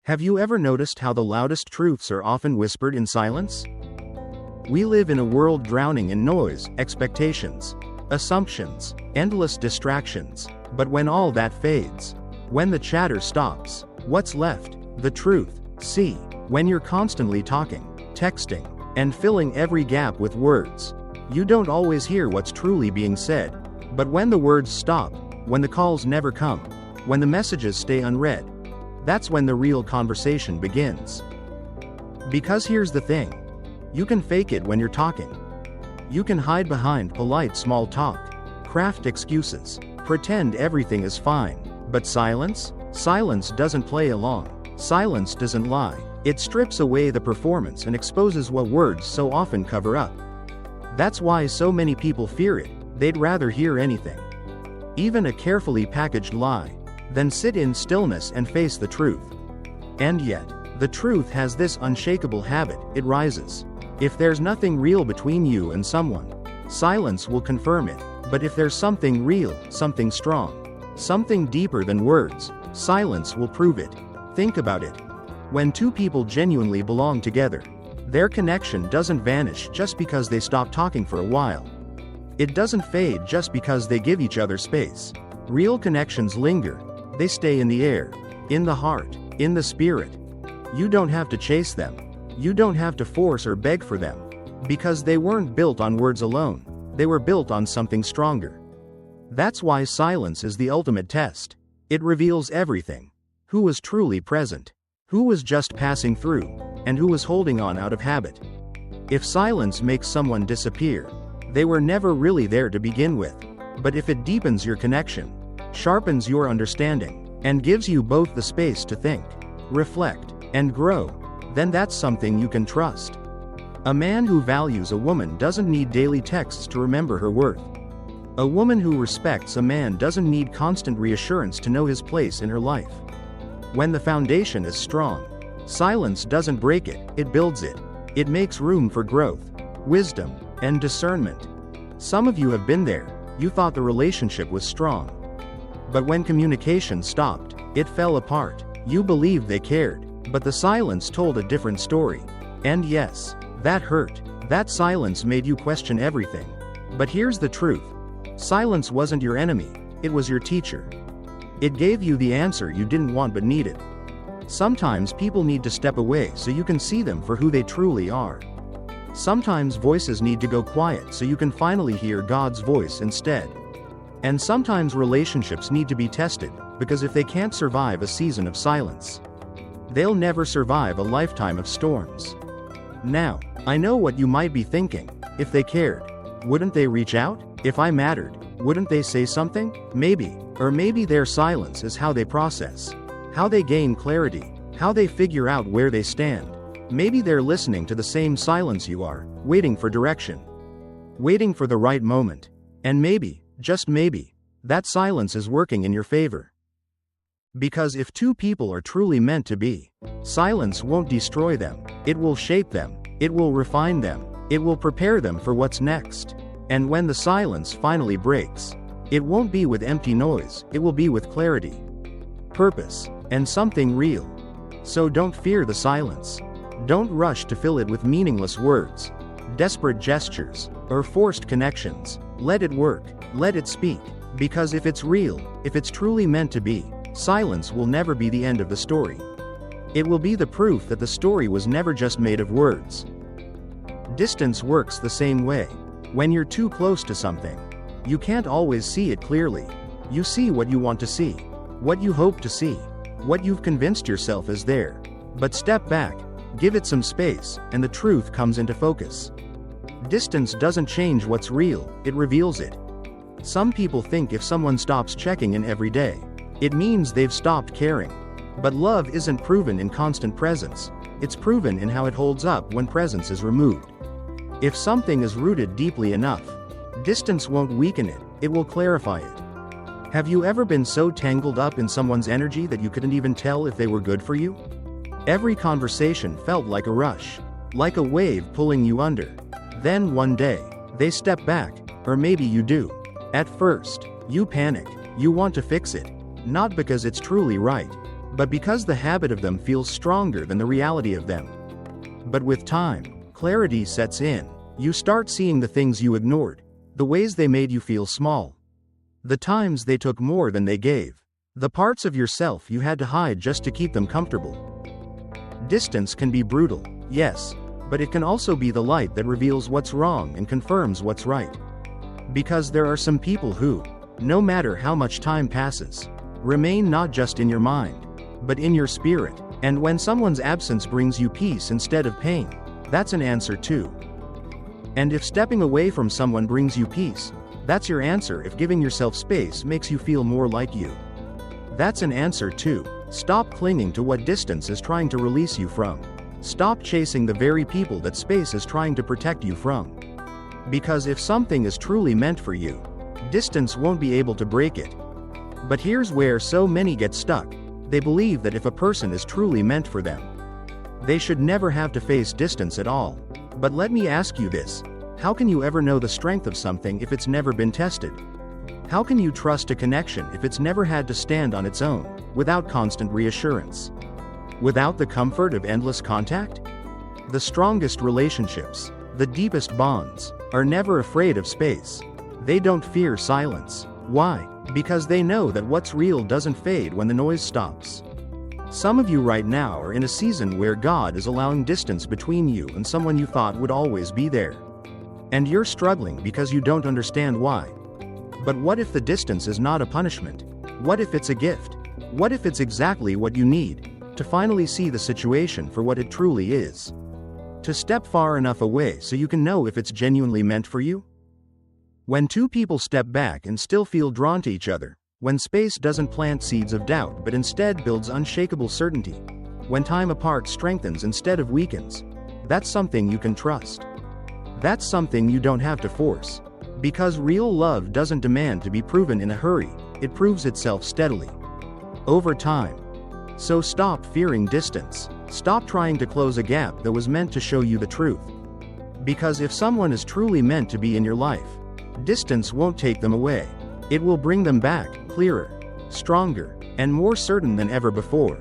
Have you ever noticed how the loudest truths are often whispered in silence? We live in a world drowning in noise, expectations, assumptions, endless distractions. But when all that fades, when the chatter stops, what's left? The truth. See, when you're constantly talking, texting, and filling every gap with words, you don't always hear what's truly being said. But when the words stop, when the calls never come, when the messages stay unread, that's when the real conversation begins. Because here's the thing. You can fake it when you're talking. You can hide behind polite small talk, craft excuses, pretend everything is fine. But silence? Silence doesn't play along. Silence doesn't lie. It strips away the performance and exposes what words so often cover up. That's why so many people fear it. They'd rather hear anything, even a carefully packaged lie, than sit in stillness and face the truth. And yet, the truth has this unshakable habit: it rises. If there's nothing real between you and someone, silence will confirm it. But if there's something real, something strong, something deeper than words, silence will prove it. Think about it. When two people genuinely belong together, their connection doesn't vanish just because they stop talking for a while. It doesn't fade just because they give each other space. Real connections linger. They stay in the air, in the heart, in the spirit. You don't have to chase them. You don't have to force or beg for them. Because they weren't built on words alone. They were built on something stronger. That's why silence is the ultimate test. It reveals everything. Who was truly present? Who was just passing through? And who was holding on out of habit? If silence makes someone disappear, they were never really there to begin with. But if it deepens your connection, sharpens your understanding, and gives you both the space to think, reflect, and grow, then that's something you can trust. A man who values a woman doesn't need daily texts to remember her worth. A woman who respects a man doesn't need constant reassurance to know his place in her life. When the foundation is strong, silence doesn't break it, it builds it. It makes room for growth, wisdom, and discernment. Some of you have been there. You thought the relationship was strong. But when communication stopped, it fell apart. You believed they cared, but the silence told a different story. And yes, that hurt. That silence made you question everything. But here's the truth. Silence wasn't your enemy, it was your teacher. It gave you the answer you didn't want but needed. Sometimes people need to step away so you can see them for who they truly are. Sometimes voices need to go quiet so you can finally hear God's voice instead. And sometimes relationships need to be tested, because if they can't survive a season of silence, they'll never survive a lifetime of storms. Now, I know what you might be thinking. If they cared, wouldn't they reach out? If I mattered, wouldn't they say something? Maybe. Or maybe their silence is how they process, how they gain clarity, how they figure out where they stand. Maybe they're listening to the same silence you are, waiting for direction, waiting for the right moment. And maybe, just maybe, that silence is working in your favor. Because if two people are truly meant to be, silence won't destroy them. It will shape them. It will refine them. It will prepare them for what's next. And when the silence finally breaks, it won't be with empty noise, it will be with clarity, purpose, and something real. So don't fear the silence. Don't rush to fill it with meaningless words, desperate gestures, or forced connections. Let it work. Let it speak. Because if it's real, if it's truly meant to be, silence will never be the end of the story. It will be the proof that the story was never just made of words. Distance works the same way. When you're too close to something, you can't always see it clearly. You see what you want to see, what you hope to see, what you've convinced yourself is there. But step back, give it some space, and the truth comes into focus. Distance doesn't change what's real, it reveals it. Some people think if someone stops checking in every day, it means they've stopped caring. But love isn't proven in constant presence. It's proven in how it holds up when presence is removed. If something is rooted deeply enough, distance won't weaken it, it will clarify it. Have you ever been so tangled up in someone's energy that you couldn't even tell if they were good for you? Every conversation felt like a rush, like a wave pulling you under. Then one day, they step back, or maybe you do. At first, you panic, you want to fix it, not because it's truly right, but because the habit of them feels stronger than the reality of them. But with time, clarity sets in. You start seeing the things you ignored, the ways they made you feel small, the times they took more than they gave, the parts of yourself you had to hide just to keep them comfortable. Distance can be brutal, yes, but it can also be the light that reveals what's wrong and confirms what's right. Because there are some people who, no matter how much time passes, remain not just in your mind, but in your spirit. And when someone's absence brings you peace instead of pain, that's an answer too. And if stepping away from someone brings you peace, that's your answer. If giving yourself space makes you feel more like you, that's an answer too. Stop clinging to what distance is trying to release you from. Stop chasing the very people that space is trying to protect you from. Because if something is truly meant for you, distance won't be able to break it. But here's where so many get stuck. They believe that if a person is truly meant for them, they should never have to face distance at all. But let me ask you this: how can you ever know the strength of something if it's never been tested? How can you trust a connection if it's never had to stand on its own, without constant reassurance? Without the comfort of endless contact? The strongest relationships, the deepest bonds, are never afraid of space. They don't fear silence. Why? Because they know that what's real doesn't fade when the noise stops. Some of you right now are in a season where God is allowing distance between you and someone you thought would always be there. And you're struggling because you don't understand why. But what if the distance is not a punishment? What if it's a gift? What if it's exactly what you need to finally see the situation for what it truly is? To step far enough away so you can know if it's genuinely meant for you? When two people step back and still feel drawn to each other, when space doesn't plant seeds of doubt but instead builds unshakable certainty, when time apart strengthens instead of weakens, that's something you can trust. That's something you don't have to force. Because real love doesn't demand to be proven in a hurry, it proves itself steadily, over time. So stop fearing distance. Stop trying to close a gap that was meant to show you the truth. Because if someone is truly meant to be in your life, distance won't take them away. It will bring them back, clearer, stronger, and more certain than ever before.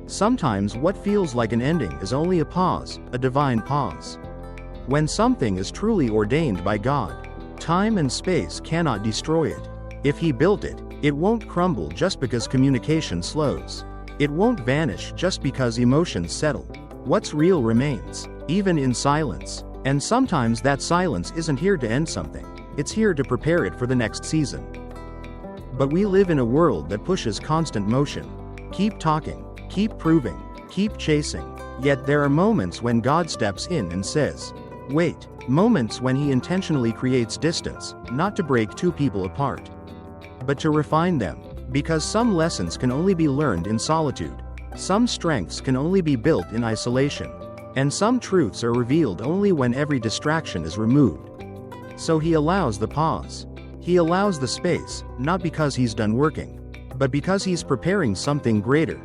Sometimes what feels like an ending is only a pause, a divine pause. When something is truly ordained by God, time and space cannot destroy it. If He built it, it won't crumble just because communication slows. It won't vanish just because emotions settle. What's real remains, even in silence. And sometimes that silence isn't here to end something. It's here to prepare it for the next season. But we live in a world that pushes constant motion. Keep talking, keep proving, keep chasing. Yet there are moments when God steps in and says, wait. Moments when He intentionally creates distance, not to break two people apart, but to refine them. Because some lessons can only be learned in solitude. Some strengths can only be built in isolation. And some truths are revealed only when every distraction is removed. So He allows the pause. He allows the space, not because He's done working, but because He's preparing something greater.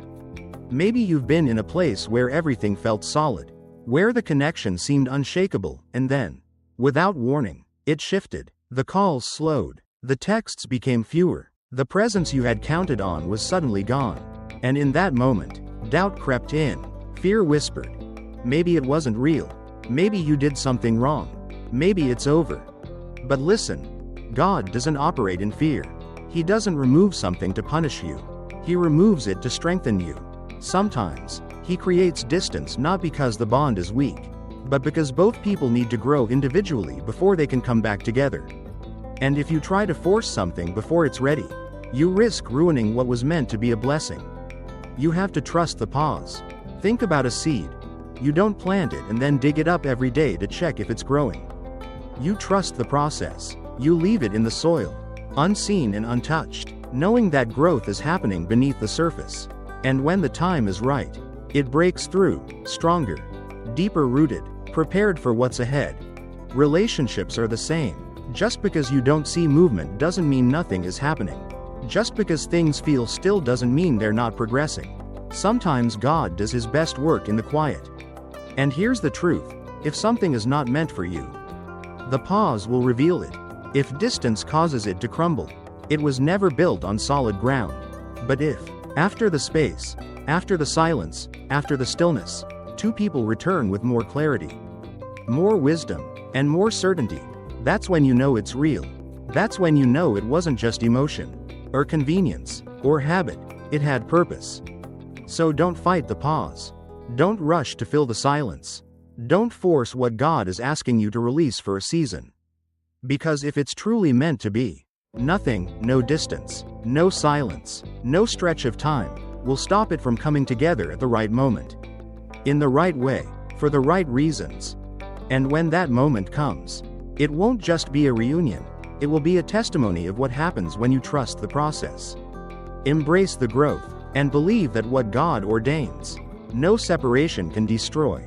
Maybe you've been in a place where everything felt solid, where the connection seemed unshakable, and then, without warning, it shifted. The calls slowed. The texts became fewer. The presence you had counted on was suddenly gone. And in that moment, doubt crept in. Fear whispered, maybe it wasn't real. Maybe you did something wrong. Maybe it's over. But listen, God doesn't operate in fear. He doesn't remove something to punish you. He removes it to strengthen you. Sometimes, He creates distance not because the bond is weak, but because both people need to grow individually before they can come back together. And if you try to force something before it's ready, you risk ruining what was meant to be a blessing. You have to trust the pause. Think about a seed. You don't plant it and then dig it up every day to check if it's growing. You trust the process. You leave it in the soil, unseen and untouched, knowing that growth is happening beneath the surface. And when the time is right, it breaks through, stronger, deeper rooted, prepared for what's ahead. Relationships are the same. Just because you don't see movement doesn't mean nothing is happening. Just because things feel still doesn't mean they're not progressing. Sometimes God does His best work in the quiet. And here's the truth: if something is not meant for you, the pause will reveal it. If distance causes it to crumble, it was never built on solid ground. But if After the space, after the silence, after the stillness, two people return with more clarity, more wisdom, and more certainty. That's when you know it's real. That's when you know it wasn't just emotion, or convenience, or habit, it had purpose. So don't fight the pause. Don't rush to fill the silence. Don't force what God is asking you to release for a season. Because if it's truly meant to be, nothing, no distance, no silence, no stretch of time, will stop it from coming together at the right moment. In the right way, for the right reasons. And when that moment comes, it won't just be a reunion, it will be a testimony of what happens when you trust the process. Embrace the growth, and believe that what God ordains, no separation can destroy.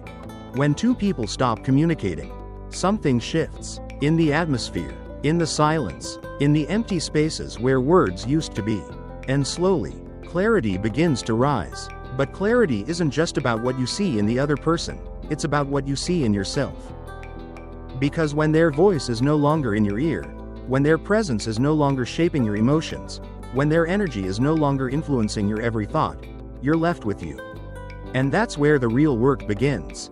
When two people stop communicating, something shifts, in the atmosphere, in the silence, in the empty spaces where words used to be. And slowly, clarity begins to rise. But clarity isn't just about what you see in the other person, it's about what you see in yourself. Because when their voice is no longer in your ear, when their presence is no longer shaping your emotions, when their energy is no longer influencing your every thought, you're left with you. And that's where the real work begins.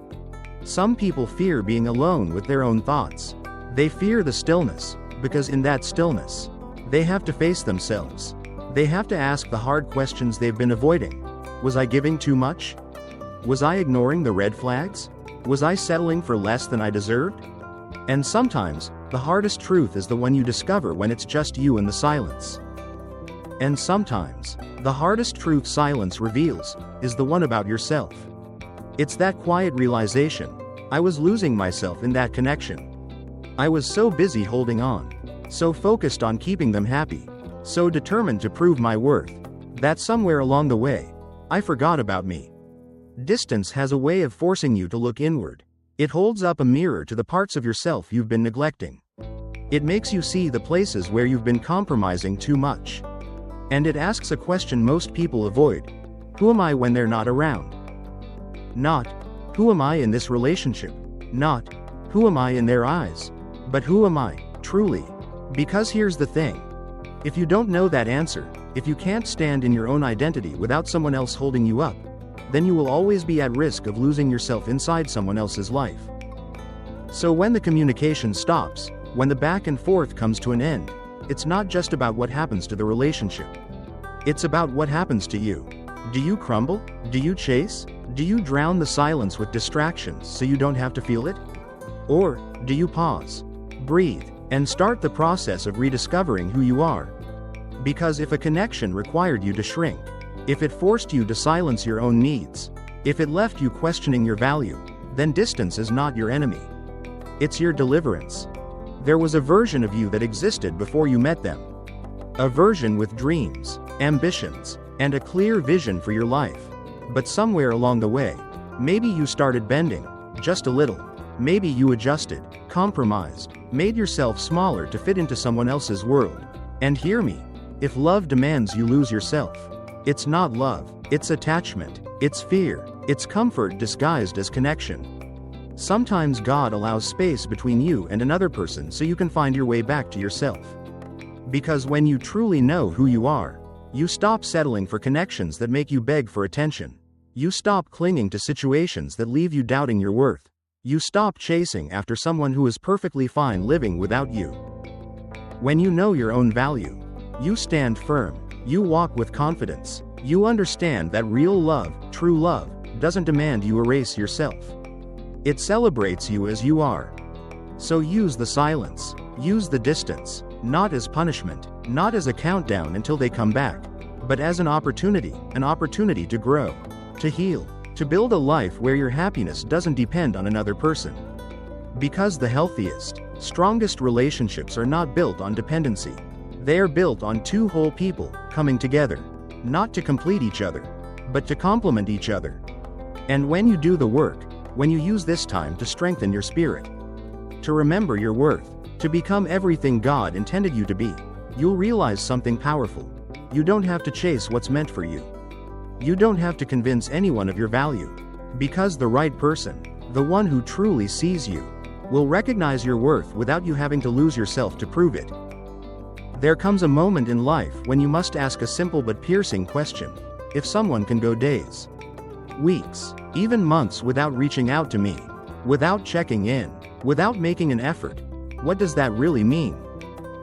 Some people fear being alone with their own thoughts. They fear the stillness, because in that stillness, they have to face themselves. They have to ask the hard questions they've been avoiding. Was I giving too much? Was I ignoring the red flags? Was I settling for less than I deserved? And sometimes, the hardest truth is the one you discover when it's just you in the silence. And sometimes, the hardest truth silence reveals, is the one about yourself. It's that quiet realization, I was losing myself in that connection. I was so busy holding on, so focused on keeping them happy, so determined to prove my worth, that somewhere along the way, I forgot about me. Distance has a way of forcing you to look inward. It holds up a mirror to the parts of yourself you've been neglecting. It makes you see the places where you've been compromising too much. And it asks a question most people avoid. Who am I when they're not around? Not, who am I in this relationship? Not, who am I in their eyes? But who am I, truly? Because here's the thing. If you don't know that answer, if you can't stand in your own identity without someone else holding you up, then you will always be at risk of losing yourself inside someone else's life. So when the communication stops, when the back and forth comes to an end, it's not just about what happens to the relationship. It's about what happens to you. Do you crumble? Do you chase? Do you drown the silence with distractions so you don't have to feel it? Or, do you pause, breathe, and start the process of rediscovering who you are? Because if a connection required you to shrink, if it forced you to silence your own needs, if it left you questioning your value, then distance is not your enemy. It's your deliverance. There was a version of you that existed before you met them. A version with dreams, ambitions, and a clear vision for your life. But somewhere along the way, maybe you started bending, just a little. Maybe you adjusted, compromised, made yourself smaller to fit into someone else's world. And hear me, if love demands you lose yourself, it's not love, it's attachment, it's fear, it's comfort disguised as connection. Sometimes God allows space between you and another person so you can find your way back to yourself. Because when you truly know who you are, you stop settling for connections that make you beg for attention. You stop clinging to situations that leave you doubting your worth. You stop chasing after someone who is perfectly fine living without you. When you know your own value, you stand firm, you walk with confidence, you understand that real love, true love, doesn't demand you erase yourself. It celebrates you as you are. So use the silence, use the distance, not as punishment, not as a countdown until they come back, but as an opportunity to grow, to heal, to build a life where your happiness doesn't depend on another person. Because the healthiest, strongest relationships are not built on dependency. They are built on two whole people coming together, not to complete each other, but to complement each other. And when you do the work, when you use this time to strengthen your spirit, to remember your worth, to become everything God intended you to be, you'll realize something powerful. You don't have to chase what's meant for you. You don't have to convince anyone of your value. Because the right person, the one who truly sees you, will recognize your worth without you having to lose yourself to prove it. There comes a moment in life when you must ask a simple but piercing question. If someone can go days, weeks, even months without reaching out to me, without checking in, without making an effort, what does that really mean?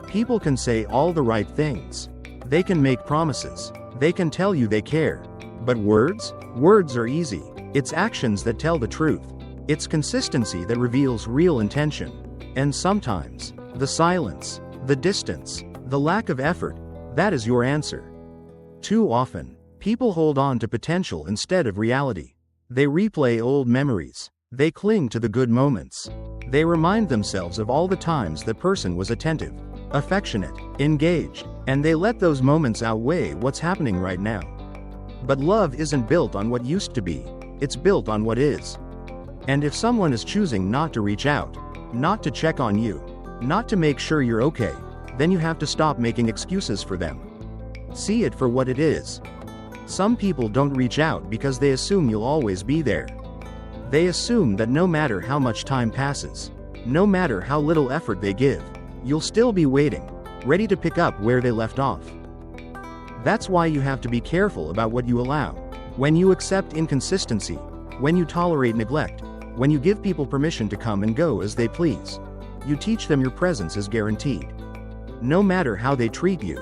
People can say all the right things. They can make promises. They can tell you they care. But words? Words are easy. It's actions that tell the truth. It's consistency that reveals real intention. And sometimes, the silence, the distance, the lack of effort, that is your answer. Too often, people hold on to potential instead of reality. They replay old memories. They cling to the good moments. They remind themselves of all the times that person was attentive, affectionate, engaged, and they let those moments outweigh what's happening right now. But love isn't built on what used to be, it's built on what is. And if someone is choosing not to reach out, not to check on you, not to make sure you're okay, then you have to stop making excuses for them. See it for what it is. Some people don't reach out because they assume you'll always be there. They assume that no matter how much time passes, no matter how little effort they give, you'll still be waiting, ready to pick up where they left off. That's why you have to be careful about what you allow. When you accept inconsistency, when you tolerate neglect, when you give people permission to come and go as they please, you teach them your presence is guaranteed. No matter how they treat you.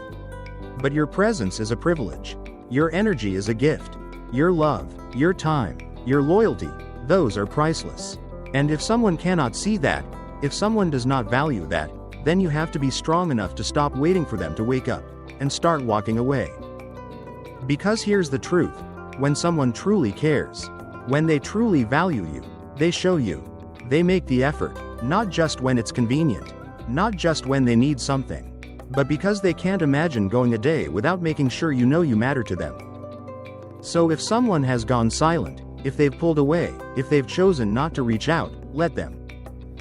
But your presence is a privilege. Your energy is a gift. Your love, your time, your loyalty, those are priceless. And if someone cannot see that, if someone does not value that, then you have to be strong enough to stop waiting for them to wake up and start walking away. Because here's the truth, when someone truly cares, when they truly value you, they show you. They make the effort, not just when it's convenient, not just when they need something, but because they can't imagine going a day without making sure you know you matter to them. So if someone has gone silent, if they've pulled away, if they've chosen not to reach out, let them.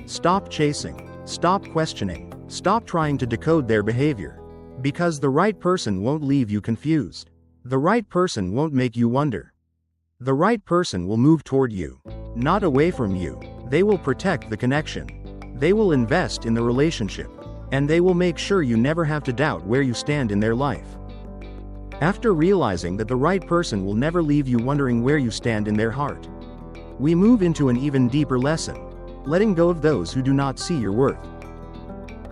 Stop chasing, stop questioning, stop trying to decode their behavior. Because the right person won't leave you confused. The right person won't make you wonder. The right person will move toward you, not away from you. They will protect the connection. They will invest in the relationship. And they will make sure you never have to doubt where you stand in their life. After realizing that the right person will never leave you wondering where you stand in their heart, we move into an even deeper lesson, letting go of those who do not see your worth.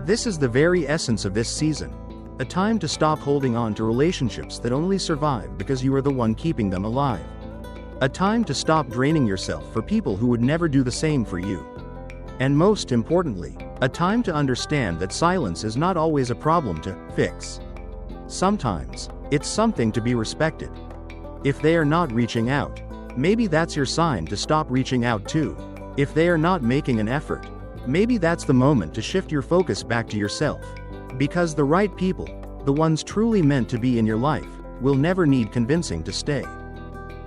This is the very essence of this season, a time to stop holding on to relationships that only survive because you are the one keeping them alive. A time to stop draining yourself for people who would never do the same for you. And most importantly, a time to understand that silence is not always a problem to fix. Sometimes, it's something to be respected. If they are not reaching out, maybe that's your sign to stop reaching out too. If they are not making an effort, maybe that's the moment to shift your focus back to yourself. Because the right people, the ones truly meant to be in your life, will never need convincing to stay.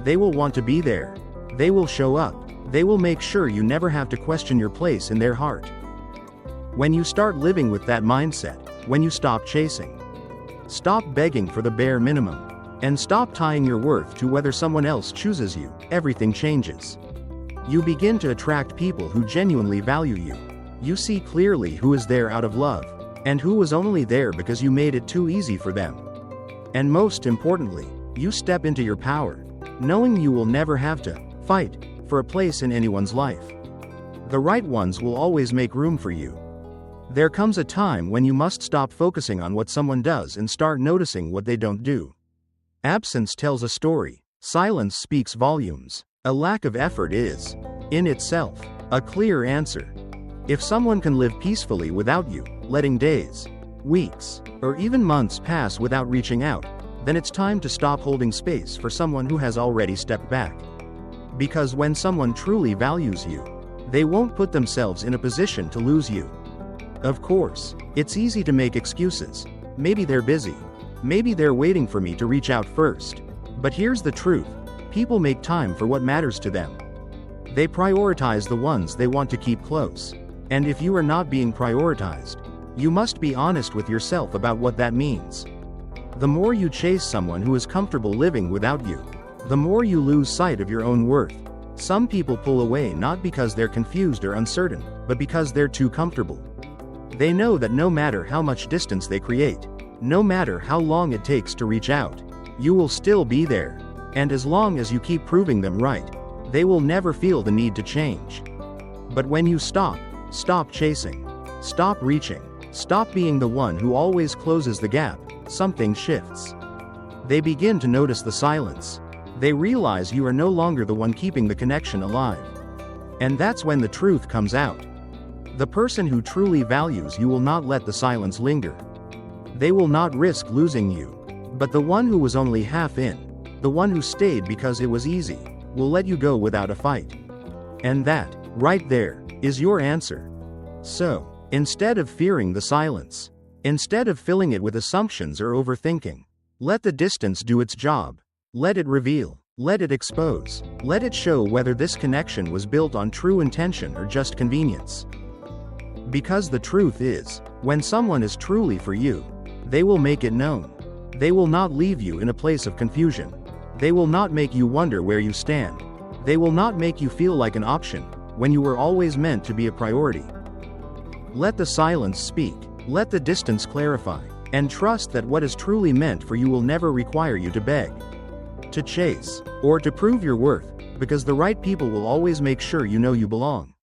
They will want to be there. They will show up. They will make sure you never have to question your place in their heart. When you start living with that mindset, when you stop chasing, stop begging for the bare minimum, and stop tying your worth to whether someone else chooses you, everything changes. You begin to attract people who genuinely value you. You see clearly who is there out of love, and who was only there because you made it too easy for them. And most importantly, you step into your power, knowing you will never have to fight for a place in anyone's life. The right ones will always make room for you. There comes a time when you must stop focusing on what someone does and start noticing what they don't do. Absence tells a story. Silence speaks volumes. A lack of effort is, in itself, a clear answer. If someone can live peacefully without you, letting days, weeks, or even months pass without reaching out, then it's time to stop holding space for someone who has already stepped back. Because when someone truly values you, they won't put themselves in a position to lose you. Of course, it's easy to make excuses. Maybe they're busy. Maybe they're waiting for me to reach out first. But here's the truth. People make time for what matters to them. They prioritize the ones they want to keep close. And if you are not being prioritized, you must be honest with yourself about what that means. The more you chase someone who is comfortable living without you, the more you lose sight of your own worth. Some people pull away not because they're confused or uncertain, but because they're too comfortable. They know that no matter how much distance they create, no matter how long it takes to reach out, you will still be there. And as long as you keep proving them right, they will never feel the need to change. But when you stop chasing, stop reaching, stop being the one who always closes the gap, something shifts. They begin to notice the silence. They realize you are no longer the one keeping the connection alive. And that's when the truth comes out. The person who truly values you will not let the silence linger. They will not risk losing you. But the one who was only half in, the one who stayed because it was easy, will let you go without a fight. And that, right there, is your answer. So, instead of fearing the silence, instead of filling it with assumptions or overthinking, let the distance do its job. Let it reveal. Let it expose. Let it show whether this connection was built on true intention or just convenience. Because the truth is, when someone is truly for you, they will make it known. They will not leave you in a place of confusion. They will not make you wonder where you stand. They will not make you feel like an option, when you were always meant to be a priority. Let the silence speak. Let the distance clarify. And trust that what is truly meant for you will never require you to beg, to chase, or to prove your worth, because the right people will always make sure you know you belong.